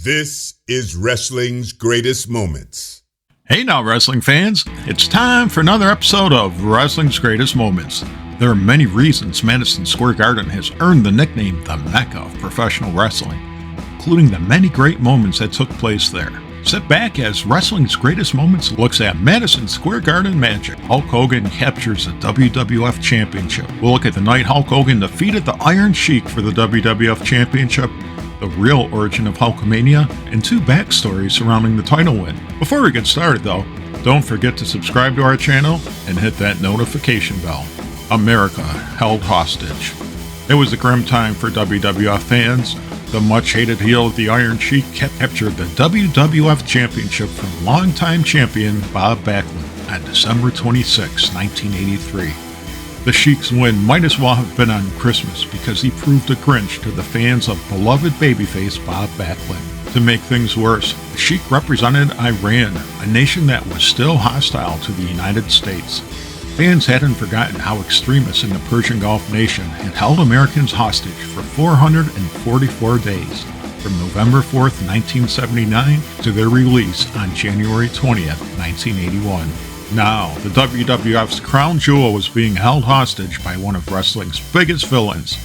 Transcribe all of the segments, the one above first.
This is wrestling's greatest moments. Hey now, wrestling fans. It's time for another episode of Wrestling's Greatest Moments. There are many reasons Madison Square Garden has earned the nickname the Mecca of Professional Wrestling, including the many great moments that took place there. Sit back as Wrestling's Greatest Moments looks at Madison Square Garden Magic. Hulk Hogan captures the WWF Championship. We'll look at the night Hulk Hogan defeated the Iron Sheik for the WWF Championship, the real origin of Hulkamania, and two backstories surrounding the title win. Before we get started though, don't forget to subscribe to our channel and hit that notification bell. America held hostage. It was a grim time for WWF fans. The much-hated heel of the Iron Sheik captured the WWF Championship from longtime champion Bob Backlund on December 26, 1983. The Sheik's win might as well have been on Christmas because he proved a Grinch to the fans of beloved babyface Bob Backlund. To make things worse, the Sheik represented Iran, a nation that was still hostile to the United States. Fans hadn't forgotten how extremists in the Persian Gulf nation had held Americans hostage for 444 days, from November 4th, 1979 to their release on January 20th, 1981. Now, the WWF's crown jewel was being held hostage by one of wrestling's biggest villains.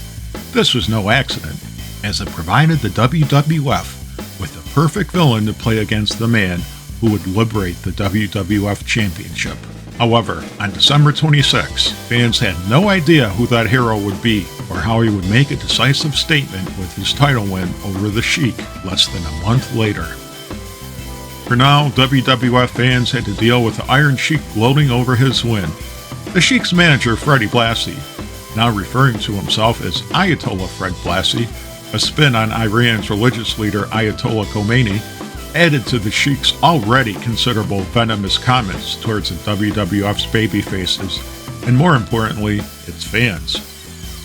This was no accident, as it provided the WWF with the perfect villain to play against the man who would liberate the WWF Championship. However, on December 26, fans had no idea who that hero would be or how he would make a decisive statement with his title win over the Sheik less than a month later. For now, WWF fans had to deal with the Iron Sheik gloating over his win. The Sheik's manager, Freddie Blassie, now referring to himself as Ayatollah Fred Blassie, a spin on Iran's religious leader Ayatollah Khomeini, added to the Sheik's already considerable venomous comments towards the WWF's babyfaces, and more importantly, its fans.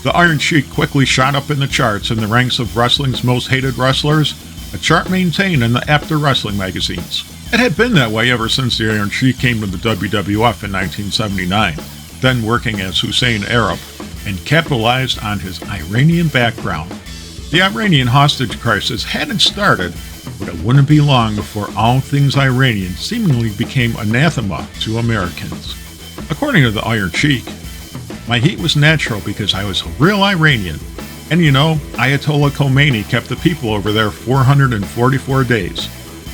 The Iron Sheik quickly shot up in the charts in the ranks of wrestling's most hated wrestlers, a chart maintained in the After Wrestling magazines. It had been that way ever since the Iron Sheik came to the WWF in 1979, then working as Hussein Arab, and capitalized on his Iranian background. The Iranian hostage crisis hadn't started, but it wouldn't be long before all things Iranian seemingly became anathema to Americans. According to the Iron Sheik, my heat was natural because I was a real Iranian. And you know, Ayatollah Khomeini kept the people over there 444 days.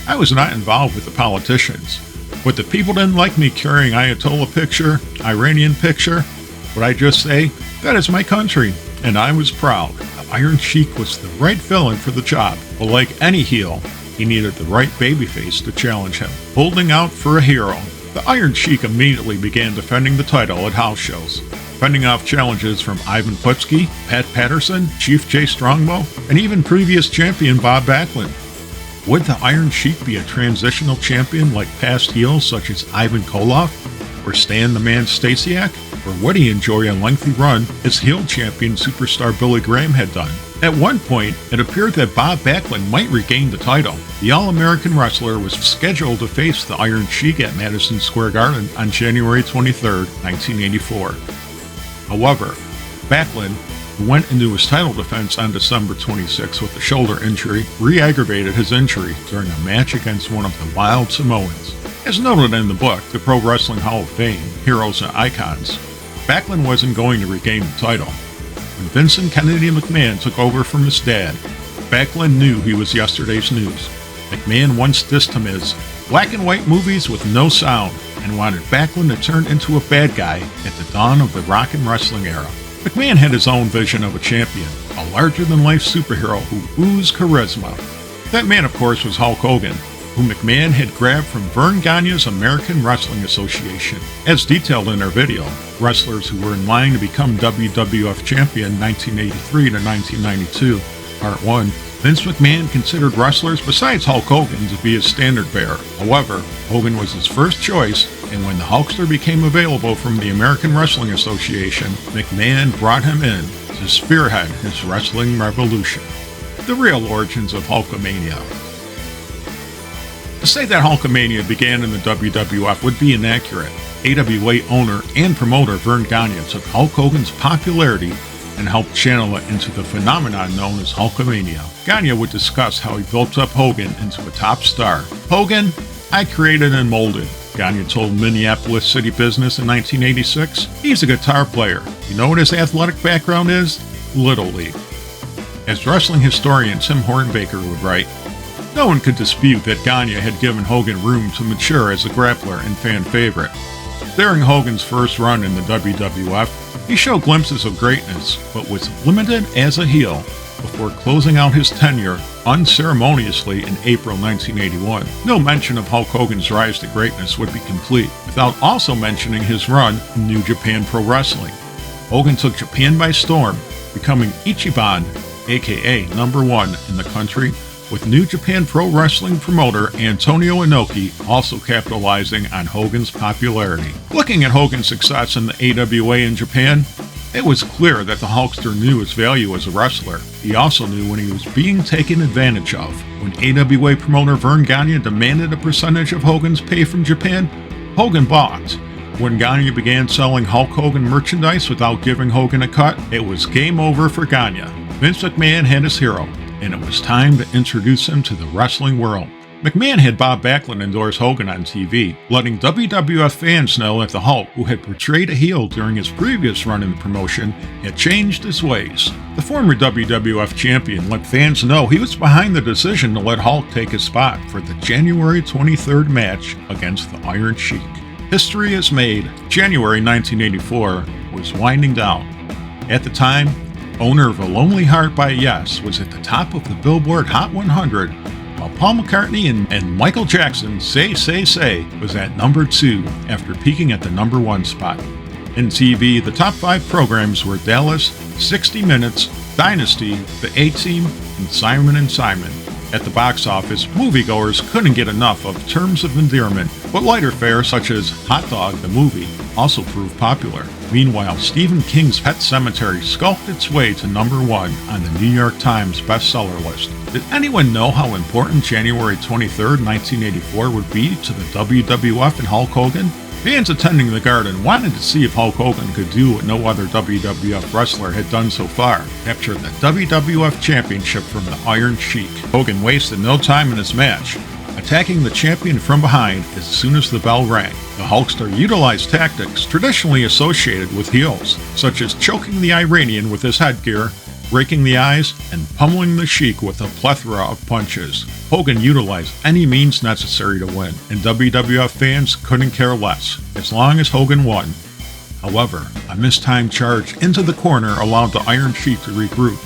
I was not involved with the politicians. But the people didn't like me carrying Ayatollah picture, Iranian picture. What I just say, that is my country, and I was proud. The Iron Sheik was the right villain for the job, but like any heel, he needed the right babyface to challenge him. Holding out for a hero, the Iron Sheik immediately began defending the title at house shows, fending off challenges from Ivan Putski, Pat Patterson, Chief Jay Strongbow, and even previous champion Bob Backlund. Would the Iron Sheik be a transitional champion like past heels such as Ivan Koloff or Stan the Man Stasiak? Or would he enjoy a lengthy run as heel champion superstar Billy Graham had done? At one point, it appeared that Bob Backlund might regain the title. The All-American wrestler was scheduled to face the Iron Sheik at Madison Square Garden on January 23, 1984. However, Backlund, who went into his title defense on December 26 with a shoulder injury, re-aggravated his injury during a match against one of the Wild Samoans. As noted in the book, The Pro Wrestling Hall of Fame, Heroes and Icons, Backlund wasn't going to regain the title. When Vincent Kennedy McMahon took over from his dad, Backlund knew he was yesterday's news. McMahon once dissed him as black and white movies with no sound, and wanted Backlund to turn into a bad guy at the dawn of the rock and wrestling era. McMahon had his own vision of a champion, a larger-than-life superhero who oozed charisma. That man, of course, was Hulk Hogan, who McMahon had grabbed from Vern Gagne's American Wrestling Association. As detailed in our video, wrestlers who were in line to become WWF champion 1983 to 1992, Part 1, Vince McMahon considered wrestlers besides Hulk Hogan to be his standard bearer. However, Hogan was his first choice, and when the Hulkster became available from the American Wrestling Association, McMahon brought him in to spearhead his wrestling revolution. The real origins of Hulkamania. To say that Hulkamania began in the WWF would be inaccurate. AWA owner and promoter Vern Gagne took Hulk Hogan's popularity and helped channel it into the phenomenon known as Hulkamania. Gagne would discuss how he built up Hogan into a top star. "Hogan, I created and molded," Gagne told Minneapolis City Business in 1986. "He's a guitar player. You know what his athletic background is? Little League." As wrestling historian Tim Hornbaker would write, "No one could dispute that Gagne had given Hogan room to mature as a grappler and fan favorite. During Hogan's first run in the WWF, he showed glimpses of greatness, but was limited as a heel before closing out his tenure unceremoniously in April 1981. No mention of Hulk Hogan's rise to greatness would be complete without also mentioning his run in New Japan Pro Wrestling. Hogan took Japan by storm, becoming Ichiban, aka #1 in the country, with New Japan Pro Wrestling promoter Antonio Inoki also capitalizing on Hogan's popularity. Looking at Hogan's success in the AWA in Japan, it was clear that the Hulkster knew his value as a wrestler. He also knew when he was being taken advantage of. When AWA promoter Vern Gagne demanded a percentage of Hogan's pay from Japan, Hogan balked. When Gagne began selling Hulk Hogan merchandise without giving Hogan a cut, it was game over for Gagne. Vince McMahon had his hero, and it was time to introduce him to the wrestling world. McMahon had Bob Backlund endorse Hogan on TV, letting WWF fans know that the Hulk, who had portrayed a heel during his previous run in the promotion, had changed his ways. The former WWF champion let fans know he was behind the decision to let Hulk take his spot for the January 23rd match against the Iron Sheik. History is made. January 1984 was winding down. At the time, owner of A Lonely Heart by Yes was at the top of the Billboard Hot 100, while Paul McCartney and Michael Jackson Say was at number 2 after peaking at the number 1 spot. In TV, the top 5 programs were Dallas, 60 Minutes, Dynasty, The A-Team, and Simon & Simon. At the box office, moviegoers couldn't get enough of Terms of Endearment, but lighter fare such as Hot Dog the Movie also proved popular. Meanwhile, Stephen King's Pet Sematary skulked its way to number 1 on the New York Times bestseller list. Did anyone know how important January 23rd, 1984 would be to the WWF and Hulk Hogan? Fans attending the Garden wanted to see if Hulk Hogan could do what no other WWF wrestler had done so far, capture the WWF Championship from the Iron Sheik. Hogan wasted no time in his match, attacking the champion from behind as soon as the bell rang. The Hulkster utilized tactics traditionally associated with heels, such as choking the Iranian with his headgear, raking the eyes, and pummeling the Sheik with a plethora of punches. Hogan utilized any means necessary to win, and WWF fans couldn't care less, as long as Hogan won. However, a mistimed charge into the corner allowed the Iron Sheik to regroup,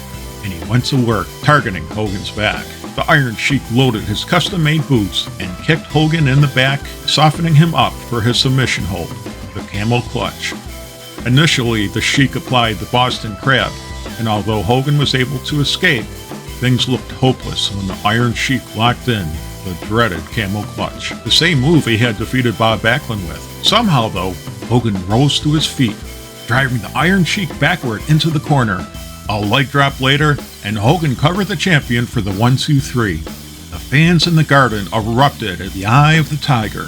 and he went to work, targeting Hogan's back. The Iron Sheik loaded his custom-made boots and kicked Hogan in the back, softening him up for his submission hold, the camel clutch. Initially, the Sheik applied the Boston Crab, and although Hogan was able to escape, things looked hopeless when the Iron Sheik locked in the dreaded camel clutch, the same move he had defeated Bob Backlund with. Somehow, though, Hogan rose to his feet, driving the Iron Sheik backward into the corner. A leg drop later, and Hogan covered the champion for the 1-2-3. The fans in the Garden erupted at the Eye of the Tiger.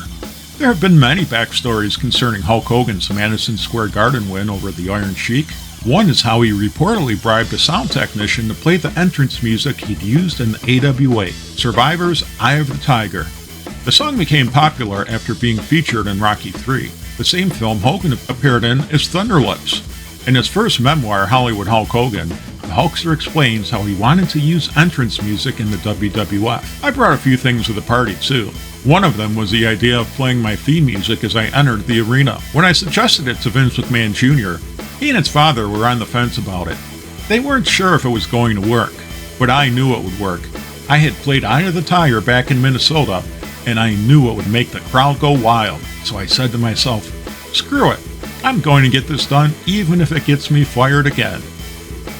There have been many backstories concerning Hulk Hogan's Madison Square Garden win over the Iron Sheik. One is how he reportedly bribed a sound technician to play the entrance music he'd used in the AWA, Survivor's Eye of the Tiger. The song became popular after being featured in Rocky III, the same film Hogan appeared in as Thunderlips. In his first memoir, Hollywood Hulk Hogan, the Hulkster explains how he wanted to use entrance music in the WWF. I brought a few things to the party too. One of them was the idea of playing my theme music as I entered the arena. When I suggested it to Vince McMahon Jr., he and his father were on the fence about it. They weren't sure if it was going to work, but I knew it would work. I had played Eye of the Tiger back in Minnesota, and I knew it would make the crowd go wild. So I said to myself, screw it, I'm going to get this done even if it gets me fired again.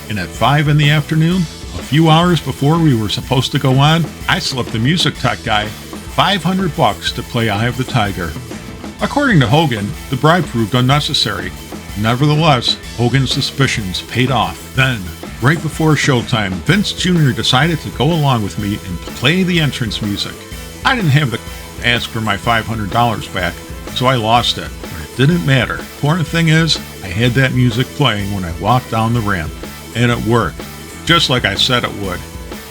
And at 5 in the afternoon, a few hours before we were supposed to go on, I slipped the music tech guy $500 to play Eye of the Tiger. According to Hogan, the bribe proved unnecessary. Nevertheless, Hogan's suspicions paid off. Then, right before showtime, Vince Jr. decided to go along with me and play the entrance music. I didn't have the to ask for my $500 back, so I lost it. But it didn't matter. The important thing is, I had that music playing when I walked down the ramp. And it worked, just like I said it would.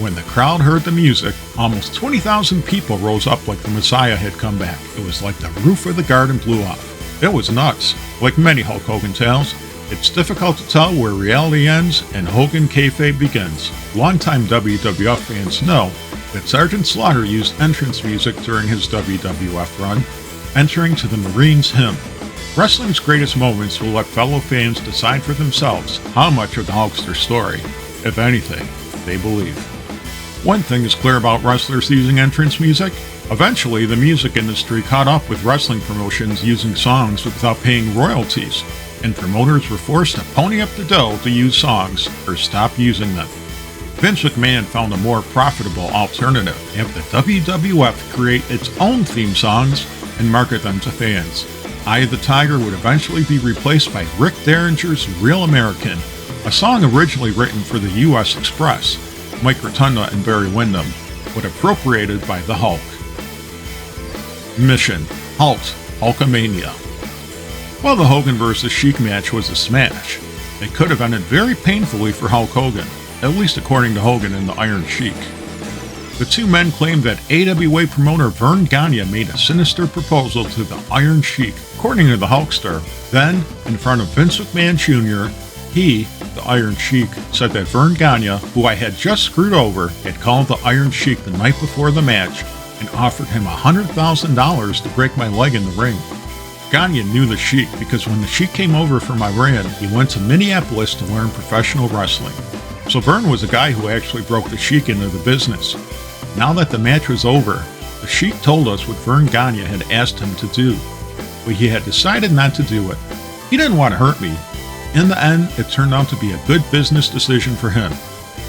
When the crowd heard the music, almost 20,000 people rose up like the Messiah had come back. It was like the roof of the garden blew off. It was nuts. Like many Hulk Hogan tales, it's difficult to tell where reality ends and Hogan kayfabe begins. Longtime WWF fans know that Sergeant Slaughter used entrance music during his WWF run, entering to the Marines' hymn. Wrestling's greatest moments will let fellow fans decide for themselves how much of the Hulkster story, if anything, they believe. One thing is clear about wrestlers using entrance music. Eventually, the music industry caught up with wrestling promotions using songs without paying royalties, and promoters were forced to pony up the dough to use songs or stop using them. Vince McMahon found a more profitable alternative, have the WWF create its own theme songs and market them to fans. Eye of the Tiger would eventually be replaced by Rick Derringer's Real American, a song originally written for the U.S. Express, Mike Rotunda and Barry Windham, but appropriated by the Hulk. Mission: Halt, Hulkamania. While the Hogan vs. Sheik match was a smash, it could have ended very painfully for Hulk Hogan, at least according to Hogan and the Iron Sheik. The two men claimed that AWA promoter Vern Gagne made a sinister proposal to the Iron Sheik. According to the Hulkster, then, in front of Vince McMahon Jr., he, the Iron Sheik, said that Vern Gagne, who I had just screwed over, had called the Iron Sheik the night before the match and offered him $100,000 to break my leg in the ring. Gagne knew the Sheik because when the Sheik came over from Iran, he went to Minneapolis to learn professional wrestling. So Vern was a guy who actually broke the Sheik into the business. Now that the match was over, the Sheik told us what Vern Gagne had asked him to do, but he had decided not to do it. He didn't want to hurt me. In the end, it turned out to be a good business decision for him.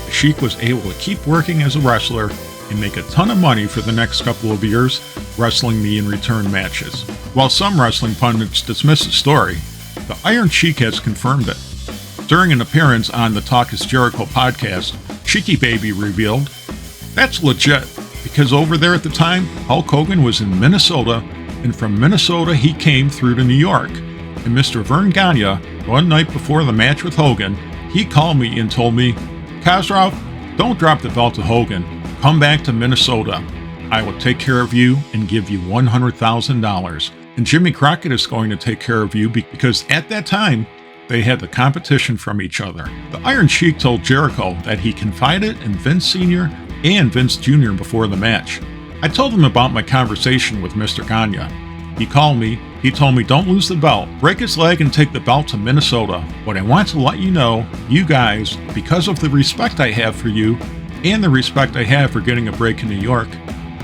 The Sheik was able to keep working as a wrestler and make a ton of money for the next couple of years, wrestling me in return matches. While some wrestling pundits dismiss the story, the Iron Sheik has confirmed it. During an appearance on the Talk is Jericho podcast, Sheiky Baby revealed, "That's legit, because over there at the time, Hulk Hogan was in Minnesota, and from Minnesota he came through to New York. And Mr. Vern Gagne, one night before the match with Hogan, he called me and told me, 'Kazrov, don't drop the belt to Hogan. Come back to Minnesota. I will take care of you and give you $100,000. And Jimmy Crockett is going to take care of you because at that time, they had the competition from each other.'" The Iron Sheik told Jericho that he confided in Vince Sr. and Vince Jr. before the match. I told him about my conversation with Mr. Gagne. He called me. He told me, "Don't lose the belt. Break his leg and take the belt to Minnesota. But I want to let you know, you guys, because of the respect I have for you and the respect I have for getting a break in New York,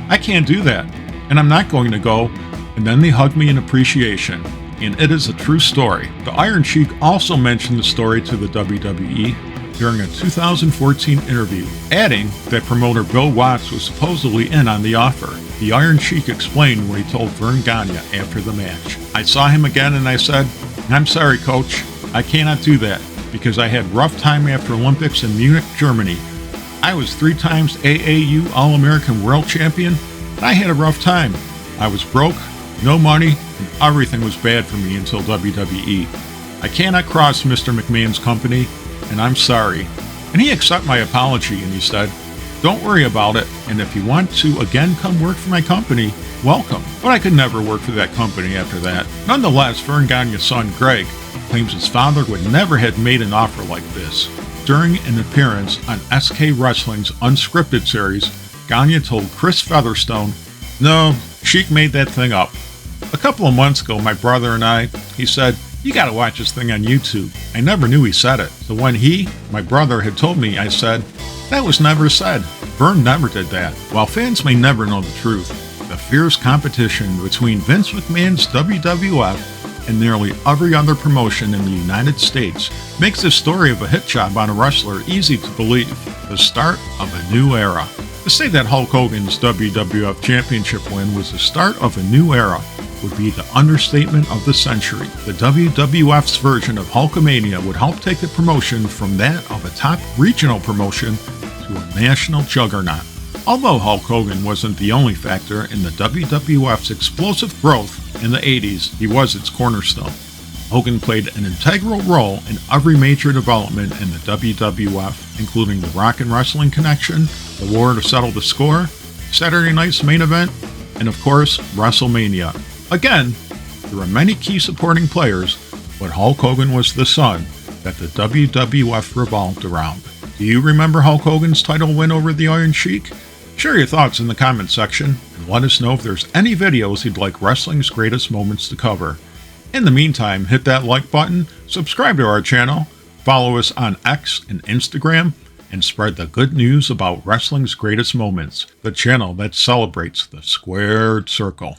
I can't do that. And I'm not going to go." And then they hugged me in appreciation. And it is a true story. The Iron Sheik also mentioned the story to the WWE during a 2014 interview, adding that promoter Bill Watts was supposedly in on the offer. The Iron Sheik explained what he told Vern Gagne after the match. "I saw him again and I said, 'I'm sorry, coach. I cannot do that because I had rough time after Olympics in Munich, Germany. I was 3 times AAU All-American World Champion, and I had a rough time. I was broke, no money, and everything was bad for me until WWE. I cannot cross Mr. McMahon's company, and I'm sorry.' And he accepted my apology and he said, 'Don't worry about it, and if you want to again come work for my company, welcome.' But I could never work for that company after that." Nonetheless, Vern Gagne's son Greg claims his father would never have made an offer like this. During an appearance on SK Wrestling's Unscripted series, Gagne told Chris Featherstone, "No, Sheik made that thing up. A couple of months ago, my brother and I," he said, "you gotta watch this thing on YouTube." I never knew he said it. So when my brother had told me, I said, "That was never said. Vern never did that." While fans may never know the truth, the fierce competition between Vince McMahon's WWF and nearly every other promotion in the United States makes the story of a hit job on a wrestler easy to believe. The start of a new era. To say that Hulk Hogan's WWF Championship win was the start of a new era would be the understatement of the century. The WWF's version of Hulkamania would help take the promotion from that of a top regional promotion to a national juggernaut. Although Hulk Hogan wasn't the only factor in the WWF's explosive growth in the 80s, he was its cornerstone. Hogan played an integral role in every major development in the WWF, including the Rock and Wrestling Connection, the War to Settle the Score, Saturday Night's Main Event, and of course, WrestleMania. Again, there were many key supporting players, but Hulk Hogan was the sun that the WWF revolved around. Do you remember Hulk Hogan's title win over the Iron Sheik? Share your thoughts in the comments section, and let us know if there's any videos you'd like Wrestling's Greatest Moments to cover. In the meantime, hit that like button, subscribe to our channel, follow us on X and Instagram, and spread the good news about Wrestling's Greatest Moments, the channel that celebrates the squared circle.